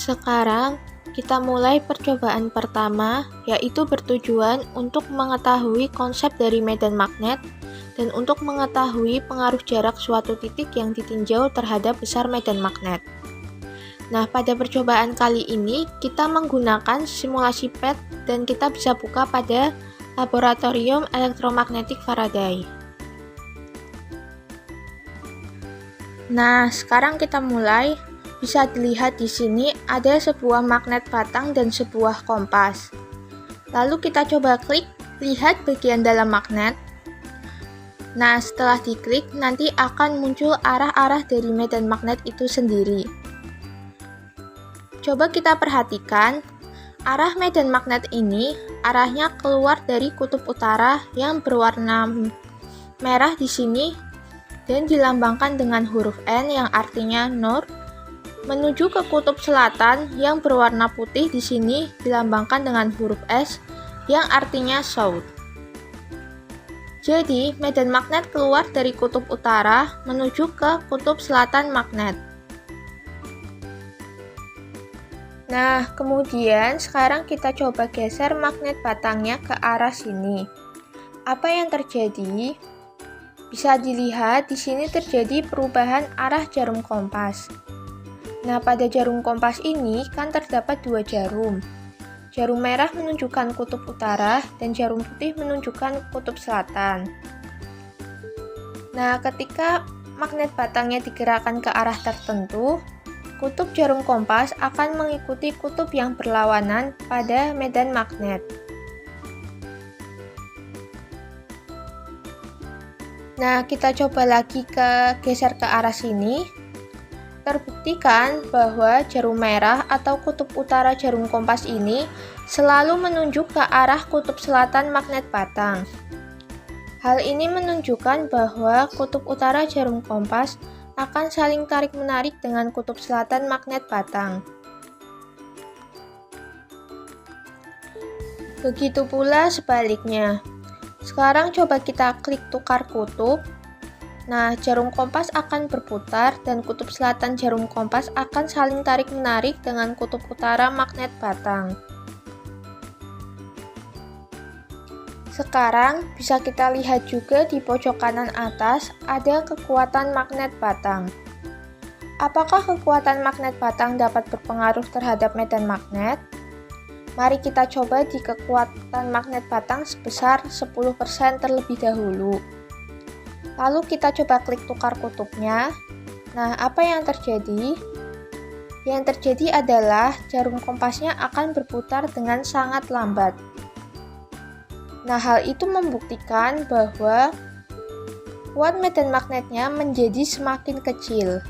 Sekarang kita mulai percobaan pertama, yaitu bertujuan untuk mengetahui konsep dari medan magnet dan untuk mengetahui pengaruh jarak suatu titik yang ditinjau terhadap besar medan magnet. Nah, pada percobaan kali ini kita menggunakan simulasi PET dan kita bisa buka pada Laboratorium Elektromagnetik Faraday. Nah, sekarang kita mulai. Bisa dilihat di sini ada sebuah magnet batang dan sebuah kompas. Lalu kita coba klik, lihat bagian dalam magnet. Nah, setelah diklik, nanti akan muncul arah-arah dari medan magnet itu sendiri. Coba kita perhatikan, arah medan magnet ini arahnya keluar dari kutub utara yang berwarna merah di sini dan dilambangkan dengan huruf N yang artinya North, menuju ke kutub selatan yang berwarna putih di sini dilambangkan dengan huruf S yang artinya South. Jadi, medan magnet keluar dari kutub utara menuju ke kutub selatan magnet. Nah, kemudian sekarang kita coba geser magnet batangnya ke arah sini. Apa yang terjadi? Bisa dilihat di sini terjadi perubahan arah jarum kompas. Nah, pada jarum kompas ini kan terdapat dua jarum. Jarum merah menunjukkan kutub utara dan jarum putih menunjukkan kutub selatan. Nah, ketika magnet batangnya digerakkan ke arah tertentu, kutub jarum kompas akan mengikuti kutub yang berlawanan pada medan magnet. Nah, kita coba lagi geser ke arah sini. Terbuktikan bahwa jarum merah atau kutub utara jarum kompas ini selalu menunjuk ke arah kutub selatan magnet batang. Hal ini menunjukkan bahwa kutub utara jarum kompas akan saling tarik-menarik dengan kutub selatan magnet batang. Begitu pula sebaliknya. Sekarang coba kita klik tukar kutub. Nah, jarum kompas akan berputar dan kutub selatan jarum kompas akan saling tarik-menarik dengan kutub utara magnet batang. Sekarang bisa kita lihat juga di pojok kanan atas ada kekuatan magnet batang. Apakah kekuatan magnet batang dapat berpengaruh terhadap medan magnet? Mari kita coba di kekuatan magnet batang sebesar 10% terlebih dahulu. Lalu kita coba klik tukar kutubnya. Nah, apa yang terjadi? Yang terjadi adalah jarum kompasnya akan berputar dengan sangat lambat. Nah, hal itu membuktikan bahwa kuat medan magnetnya menjadi semakin kecil.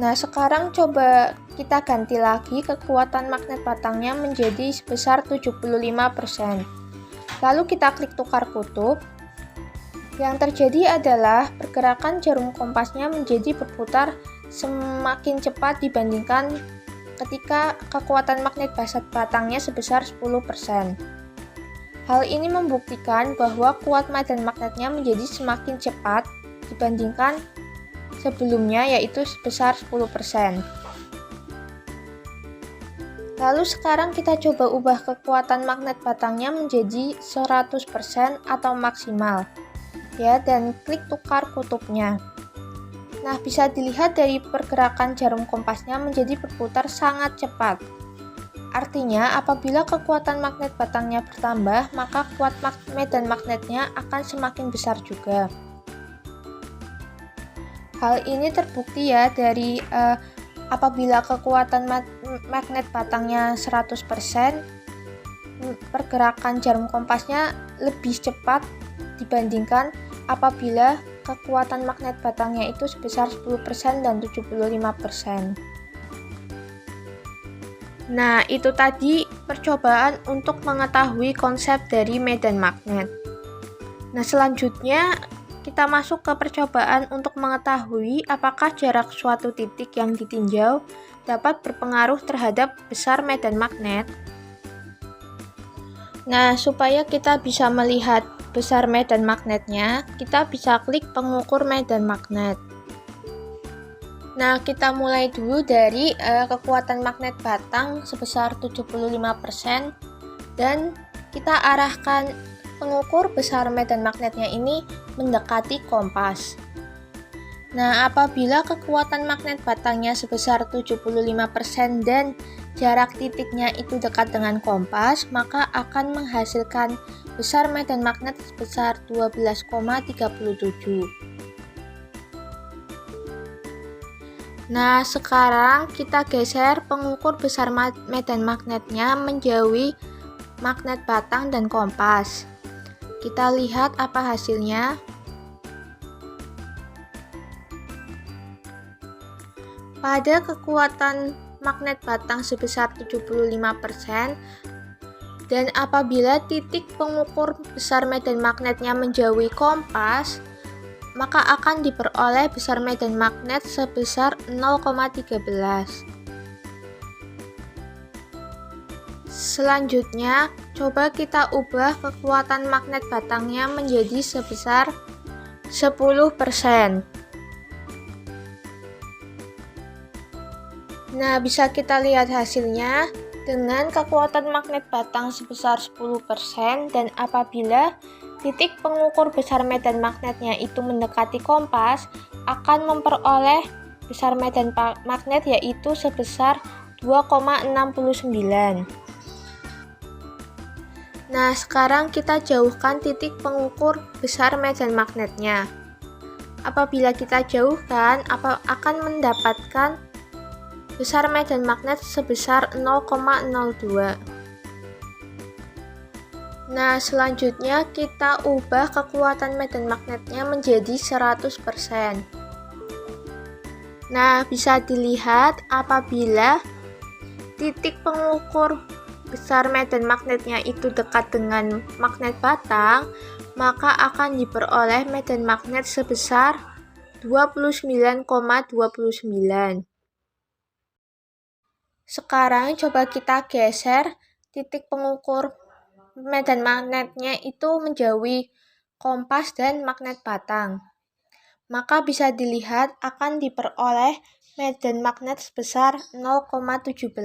Nah, sekarang coba kita ganti lagi kekuatan magnet batangnya menjadi sebesar 75%. Lalu kita klik tukar kutub. Yang terjadi adalah pergerakan jarum kompasnya menjadi berputar semakin cepat dibandingkan ketika kekuatan magnet batangnya sebesar 10%. Hal ini membuktikan bahwa kuat medan magnetnya menjadi semakin cepat dibandingkan sebelumnya, yaitu sebesar 10%. Lalu sekarang kita coba ubah kekuatan magnet batangnya menjadi 100% atau maksimal. Ya, dan klik tukar kutubnya. Nah, bisa dilihat dari pergerakan jarum kompasnya menjadi berputar sangat cepat. Artinya, apabila kekuatan magnet batangnya bertambah, maka kuat medan magnetnya akan semakin besar juga. Hal ini terbukti ya dari apabila kekuatan magnet batangnya 100%, pergerakan jarum kompasnya lebih cepat dibandingkan apabila kekuatan magnet batangnya itu sebesar 10% dan 75%. Nah, itu tadi percobaan untuk mengetahui konsep dari medan magnet. Nah, selanjutnya kita masuk ke percobaan untuk mengetahui apakah jarak suatu titik yang ditinjau dapat berpengaruh terhadap besar medan magnet. Nah, supaya kita bisa melihat besar medan magnetnya, kita bisa klik pengukur medan magnet. Nah, kita mulai dulu dari kekuatan magnet batang sebesar 75% dan kita arahkan pengukur besar medan magnetnya ini mendekati kompas. Nah, apabila kekuatan magnet batangnya sebesar 75% dan jarak titiknya itu dekat dengan kompas, maka akan menghasilkan besar medan magnet sebesar 12,37. Nah, sekarang kita geser pengukur besar medan magnetnya menjauhi magnet batang dan kompas. Kita lihat apa hasilnya. Pada kekuatan magnet batang sebesar 75% dan apabila titik pengukur besar medan magnetnya menjauhi kompas, maka akan diperoleh besar medan magnet sebesar 0,13. Selanjutnya, coba kita ubah kekuatan magnet batangnya menjadi sebesar 10%. Nah, bisa kita lihat hasilnya dengan kekuatan magnet batang sebesar 10% dan apabila titik pengukur besar medan magnetnya itu mendekati kompas, akan memperoleh besar medan magnet yaitu sebesar 2,69. Nah, sekarang kita jauhkan titik pengukur besar medan magnetnya. Apabila kita jauhkan, akan mendapatkan besar medan magnet sebesar 0,02. Nah, selanjutnya kita ubah kekuatan medan magnetnya menjadi 100%. Nah, bisa dilihat apabila titik pengukur besar medan magnetnya itu dekat dengan magnet batang, maka akan diperoleh medan magnet sebesar 29,29. Sekarang coba kita geser titik pengukur medan magnetnya itu menjauhi kompas dan magnet batang. Maka bisa dilihat akan diperoleh medan magnet sebesar 0,17.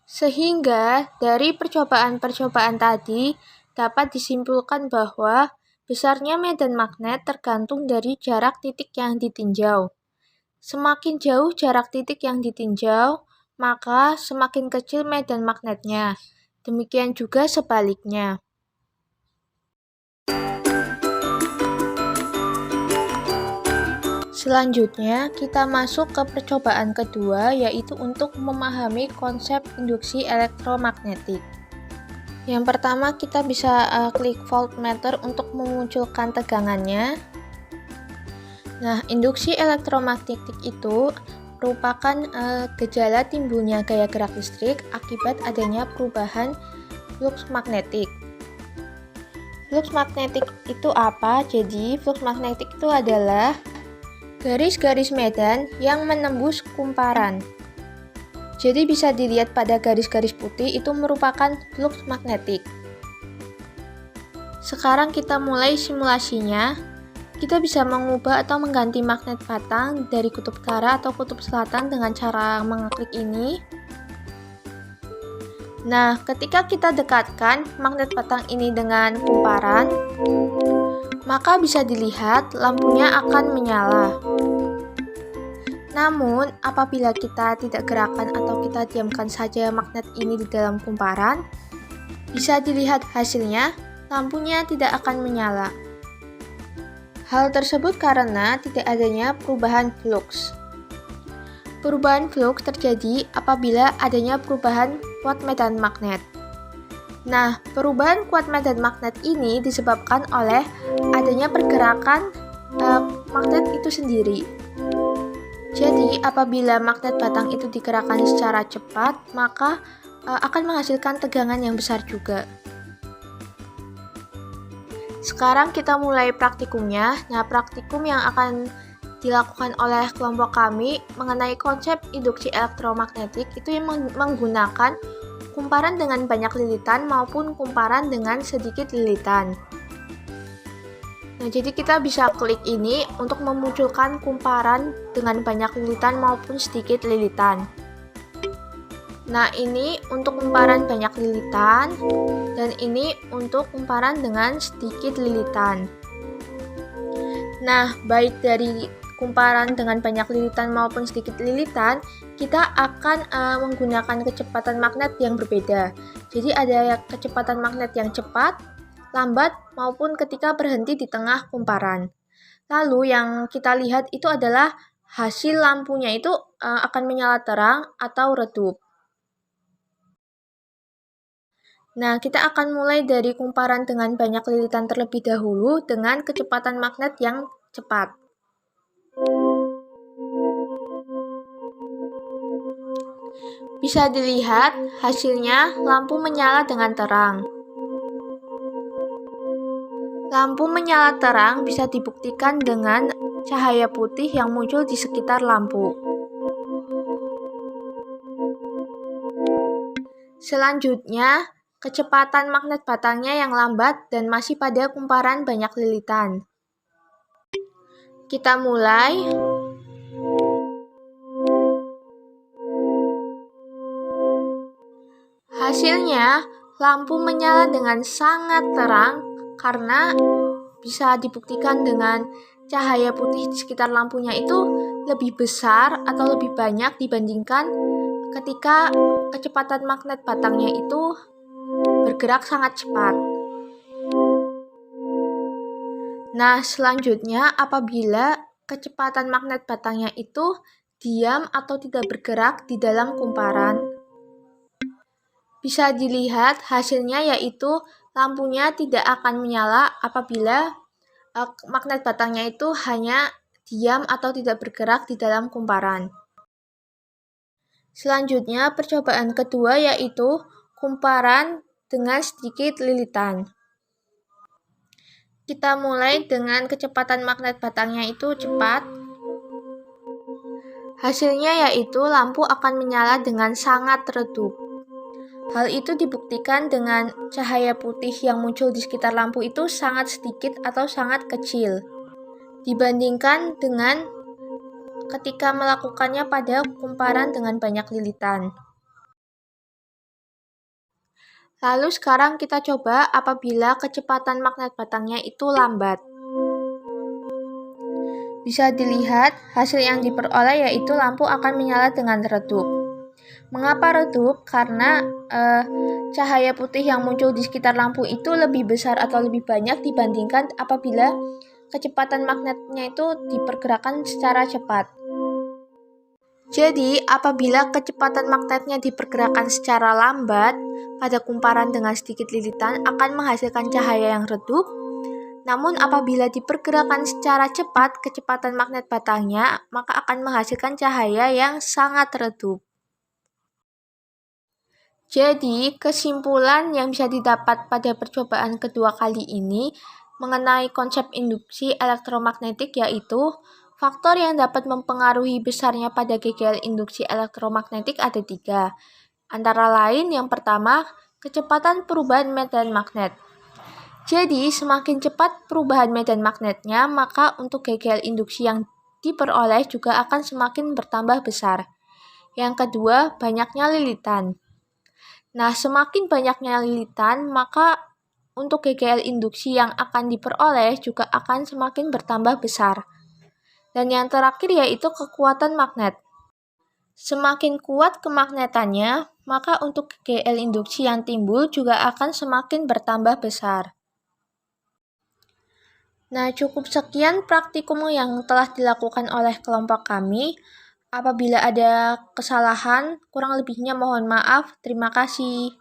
Sehingga dari percobaan-percobaan tadi dapat disimpulkan bahwa besarnya medan magnet tergantung dari jarak titik yang ditinjau. Semakin jauh jarak titik yang ditinjau, maka semakin kecil medan magnetnya. Demikian juga sebaliknya. Selanjutnya, kita masuk ke percobaan kedua, yaitu untuk memahami konsep induksi elektromagnetik. Yang pertama, kita bisa klik voltmeter untuk memunculkan tegangannya. Nah, induksi elektromagnetik itu merupakan gejala timbulnya gaya gerak listrik akibat adanya perubahan flux magnetik. Flux magnetik itu apa? Jadi, flux magnetik itu adalah garis-garis medan yang menembus kumparan. Jadi bisa dilihat pada garis-garis putih itu merupakan flux magnetik. Sekarang kita mulai simulasinya. Kita bisa mengubah atau mengganti magnet batang dari kutub utara atau kutub selatan dengan cara mengeklik ini. Nah, ketika kita dekatkan magnet batang ini dengan kumparan, maka bisa dilihat lampunya akan menyala. Namun, apabila kita tidak gerakan atau kita diamkan saja magnet ini di dalam kumparan, bisa dilihat hasilnya, lampunya tidak akan menyala. Hal tersebut karena tidak adanya perubahan flux. Perubahan flux terjadi apabila adanya perubahan kuat medan magnet. Nah, perubahan kuat medan magnet ini disebabkan oleh adanya pergerakan magnet itu sendiri. Jadi, apabila magnet batang itu digerakkan secara cepat, maka akan menghasilkan tegangan yang besar juga. Sekarang kita mulai praktikumnya. Nah, praktikum yang akan dilakukan oleh kelompok kami mengenai konsep induksi elektromagnetik itu yang menggunakan kumparan dengan banyak lilitan maupun kumparan dengan sedikit lilitan. Nah, jadi kita bisa klik ini untuk memunculkan kumparan dengan banyak lilitan maupun sedikit lilitan. Nah, ini untuk kumparan banyak lilitan, dan ini untuk kumparan dengan sedikit lilitan. Nah, baik dari kumparan dengan banyak lilitan maupun sedikit lilitan, kita akan menggunakan kecepatan magnet yang berbeda. Jadi ada kecepatan magnet yang cepat, lambat, maupun ketika berhenti di tengah kumparan. Lalu yang kita lihat itu adalah hasil lampunya itu akan menyala terang atau redup. Nah, kita akan mulai dari kumparan dengan banyak lilitan terlebih dahulu dengan kecepatan magnet yang cepat. Bisa dilihat hasilnya lampu menyala dengan terang. Lampu menyala terang bisa dibuktikan dengan cahaya putih yang muncul di sekitar lampu. Selanjutnya, kecepatan magnet batangnya yang lambat dan masih pada kumparan banyak lilitan. Kita mulai. Hasilnya, lampu menyala dengan sangat terang karena bisa dibuktikan dengan cahaya putih di sekitar lampunya itu lebih besar atau lebih banyak dibandingkan ketika kecepatan magnet batangnya itu bergerak sangat cepat. Nah, selanjutnya apabila kecepatan magnet batangnya itu diam atau tidak bergerak di dalam kumparan, bisa dilihat hasilnya yaitu lampunya tidak akan menyala apabila magnet batangnya itu hanya diam atau tidak bergerak di dalam kumparan. Selanjutnya, percobaan kedua yaitu kumparan dengan sedikit lilitan. Kita mulai dengan kecepatan magnet batangnya itu cepat. Hasilnya yaitu lampu akan menyala dengan sangat redup. Hal itu dibuktikan dengan cahaya putih yang muncul di sekitar lampu itu sangat sedikit atau sangat kecil dibandingkan dengan ketika melakukannya pada kumparan dengan banyak lilitan. Lalu sekarang kita coba apabila kecepatan magnet batangnya itu lambat. Bisa dilihat hasil yang diperoleh yaitu lampu akan menyala dengan redup. Mengapa redup? Karena cahaya putih yang muncul di sekitar lampu itu lebih besar atau lebih banyak dibandingkan apabila kecepatan magnetnya itu dipergerakan secara cepat. Jadi, apabila kecepatan magnetnya dipergerakan secara lambat pada kumparan dengan sedikit lilitan akan menghasilkan cahaya yang redup. Namun apabila dipergerakan secara cepat kecepatan magnet batangnya, maka akan menghasilkan cahaya yang sangat redup. Jadi, kesimpulan yang bisa didapat pada percobaan kedua kali ini mengenai konsep induksi elektromagnetik yaitu faktor yang dapat mempengaruhi besarnya pada GGL induksi elektromagnetik ada 3. Antara lain yang pertama, kecepatan perubahan medan magnet. Jadi, semakin cepat perubahan medan magnetnya, maka untuk GGL induksi yang diperoleh juga akan semakin bertambah besar. Yang kedua, banyaknya lilitan. Nah, semakin banyaknya lilitan, maka untuk GGL induksi yang akan diperoleh juga akan semakin bertambah besar. Dan yang terakhir yaitu kekuatan magnet. Semakin kuat kemagnetannya, maka untuk GGL induksi yang timbul juga akan semakin bertambah besar. Nah, cukup sekian praktikum yang telah dilakukan oleh kelompok kami. Apabila ada kesalahan, kurang lebihnya mohon maaf. Terima kasih.